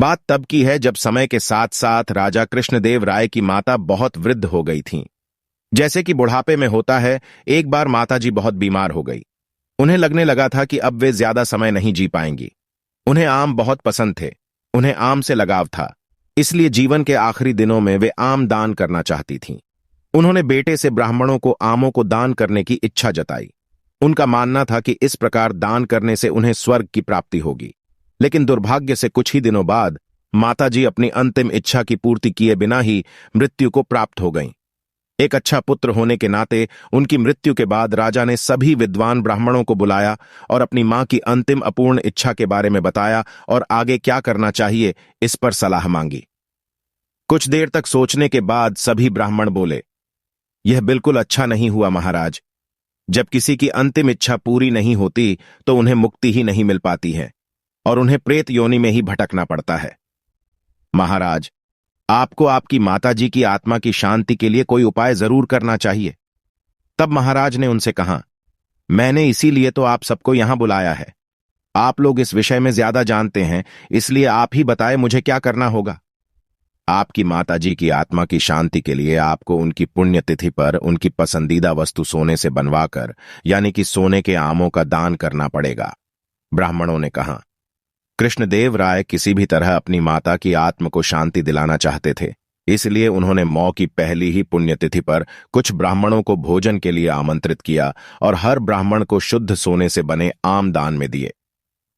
बात तब की है जब समय के साथ साथ राजा कृष्णदेव राय की माता बहुत वृद्ध हो गई थीं। जैसे कि बुढ़ापे में होता है, एक बार माताजी बहुत बीमार हो गई। उन्हें लगने लगा था कि अब वे ज्यादा समय नहीं जी पाएंगी। उन्हें आम बहुत पसंद थे, उन्हें आम से लगाव था, इसलिए जीवन के आखिरी दिनों में वे आम दान करना चाहती थीं। उन्होंने बेटे से ब्राह्मणों को आमों को दान करने की इच्छा जताई। उनका मानना था कि इस प्रकार दान करने से उन्हें स्वर्ग की प्राप्ति होगी। लेकिन दुर्भाग्य से कुछ ही दिनों बाद माताजी अपनी अंतिम इच्छा की पूर्ति किए बिना ही मृत्यु को प्राप्त हो गईं। एक अच्छा पुत्र होने के नाते उनकी मृत्यु के बाद राजा ने सभी विद्वान ब्राह्मणों को बुलाया और अपनी मां की अंतिम अपूर्ण इच्छा के बारे में बताया और आगे क्या करना चाहिए इस पर सलाह मांगी। कुछ देर तक सोचने के बाद सभी ब्राह्मण बोले, यह बिल्कुल अच्छा नहीं हुआ महाराज। जब किसी की अंतिम इच्छा पूरी नहीं होती तो उन्हें मुक्ति ही नहीं मिल पाती है और उन्हें प्रेत योनि में ही भटकना पड़ता है। महाराज, आपको आपकी माताजी की आत्मा की शांति के लिए कोई उपाय जरूर करना चाहिए। तब महाराज ने उनसे कहा, मैंने इसीलिए तो आप सबको यहां बुलाया है। आप लोग इस विषय में ज्यादा जानते हैं, इसलिए आप ही बताएं मुझे क्या करना होगा। आपकी माताजी की आत्मा की शांति के लिए आपको उनकी पुण्यतिथि पर उनकी पसंदीदा वस्तु सोने से बनवाकर, यानी कि सोने के आमों का दान करना पड़ेगा। ब्राह्मणों ने कहा। कृष्णदेव राय किसी भी तरह अपनी माता की आत्मा को शांति दिलाना चाहते थे, इसलिए उन्होंने मौ की पहली ही पुण्यतिथि पर कुछ ब्राह्मणों को भोजन के लिए आमंत्रित किया और हर ब्राह्मण को शुद्ध सोने से बने आम दान में दिए।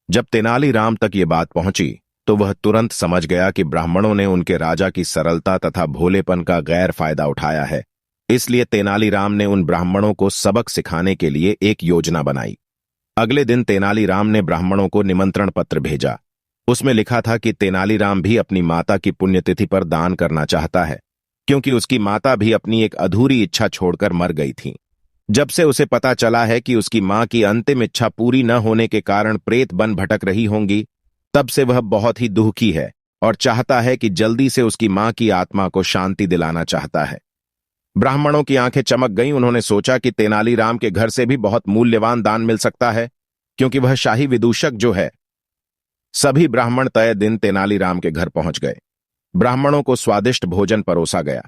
जब तेनालीराम तक ये बात पहुंची तो वह तुरंत समझ गया कि ब्राह्मणों ने उनके राजा की सरलता तथा भोलेपन का गैर फायदा उठाया है। इसलिए तेनालीराम ने उन ब्राह्मणों को सबक सिखाने के लिए एक योजना बनाई। अगले दिन तेनालीराम ने ब्राह्मणों को निमंत्रण पत्र भेजा। उसमें लिखा था कि तेनालीराम भी अपनी माता की पुण्यतिथि पर दान करना चाहता है, क्योंकि उसकी माता भी अपनी एक अधूरी इच्छा छोड़कर मर गई थी। जब से उसे पता चला है कि उसकी मां की अंतिम इच्छा पूरी न होने के कारण प्रेत बन भटक रही होंगी, तब से वह बहुत ही दुखी है और चाहता है कि जल्दी से उसकी मां की आत्मा को शांति दिलाना चाहता है। ब्राह्मणों की आंखें चमक गईं। उन्होंने सोचा कि तेनालीराम के घर से भी बहुत मूल्यवान दान मिल सकता है, क्योंकि वह शाही विदूषक जो है। सभी ब्राह्मण तय दिन तेनालीराम के घर पहुंच गए। ब्राह्मणों को स्वादिष्ट भोजन परोसा गया।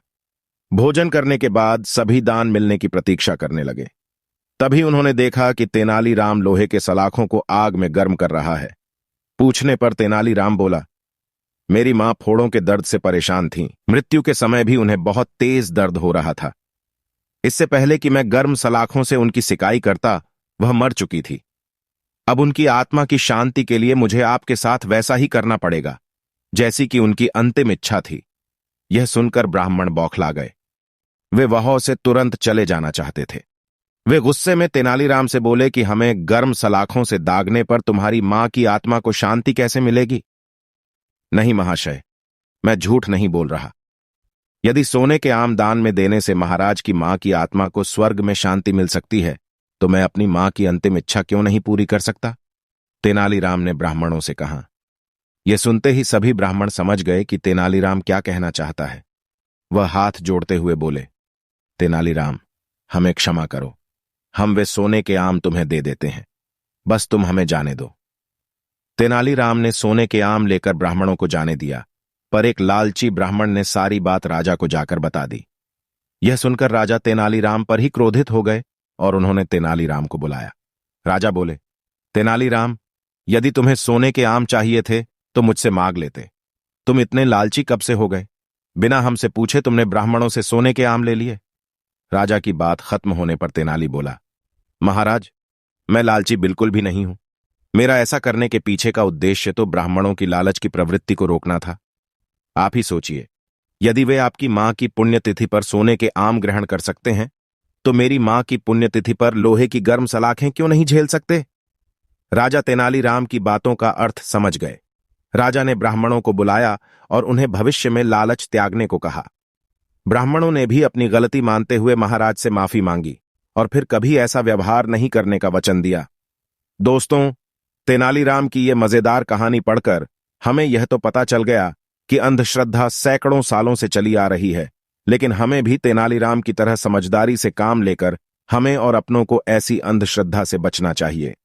भोजन करने के बाद सभी दान मिलने की प्रतीक्षा करने लगे। तभी उन्होंने देखा कि तेनालीराम लोहे के सलाखों को आग में गर्म कर रहा है। पूछने पर तेनालीराम बोला, मेरी मां फोड़ों के दर्द से परेशान थीं। मृत्यु के समय भी उन्हें बहुत तेज दर्द हो रहा था। इससे पहले कि मैं गर्म सलाखों से उनकी सिकाई करता, वह मर चुकी थी। अब उनकी आत्मा की शांति के लिए मुझे आपके साथ वैसा ही करना पड़ेगा जैसी कि उनकी अंतिम इच्छा थी। यह सुनकर ब्राह्मण बौखला गए। वे वहां से तुरंत चले जाना चाहते थे। वे गुस्से में तेनालीराम से बोले कि हमें गर्म सलाखों से दागने पर तुम्हारी मां की आत्मा को शांति कैसे मिलेगी? नहीं महाशय, मैं झूठ नहीं बोल रहा। यदि सोने के आम दान में देने से महाराज की मां की आत्मा को स्वर्ग में शांति मिल सकती है, तो मैं अपनी मां की अंतिम इच्छा क्यों नहीं पूरी कर सकता? तेनालीराम ने ब्राह्मणों से कहा। यह सुनते ही सभी ब्राह्मण समझ गए कि तेनालीराम क्या कहना चाहता है। वह हाथ जोड़ते हुए बोले, तेनालीराम, हमें क्षमा करो। हम वे सोने के आम तुम्हें दे देते हैं, बस तुम हमें जाने दो। तेनालीराम ने सोने के आम लेकर ब्राह्मणों को जाने दिया, पर एक लालची ब्राह्मण ने सारी बात राजा को जाकर बता दी। यह सुनकर राजा तेनालीराम पर ही क्रोधित हो गए और उन्होंने तेनालीराम को बुलाया। राजा बोले, तेनालीराम, यदि तुम्हें सोने के आम चाहिए थे तो मुझसे मांग लेते। तुम इतने लालची कब से हो गए? बिना हमसे पूछे तुमने ब्राह्मणों से सोने के आम ले लिए। राजा की बात खत्म होने पर तेनाली बोला, महाराज, मैं लालची बिल्कुल भी नहीं हूं। मेरा ऐसा करने के पीछे का उद्देश्य तो ब्राह्मणों की लालच की प्रवृत्ति को रोकना था। आप ही सोचिए, यदि वे आपकी मां की पुण्यतिथि पर सोने के आम ग्रहण कर सकते हैं, तो मेरी मां की पुण्यतिथि पर लोहे की गर्म सलाखें क्यों नहीं झेल सकते? राजा तेनालीराम की बातों का अर्थ समझ गए। राजा ने ब्राह्मणों को बुलाया और उन्हें भविष्य में लालच त्यागने को कहा। ब्राह्मणों ने भी अपनी गलती मानते हुए महाराज से माफी मांगी और फिर कभी ऐसा व्यवहार नहीं करने का वचन दिया। दोस्तों, तेनालीराम की यह मजेदार कहानी पढ़कर हमें यह तो पता चल गया कि अंधश्रद्धा सैकड़ों सालों से चली आ रही है, लेकिन हमें भी तेनालीराम की तरह समझदारी से काम लेकर हमें और अपनों को ऐसी अंधश्रद्धा से बचना चाहिए।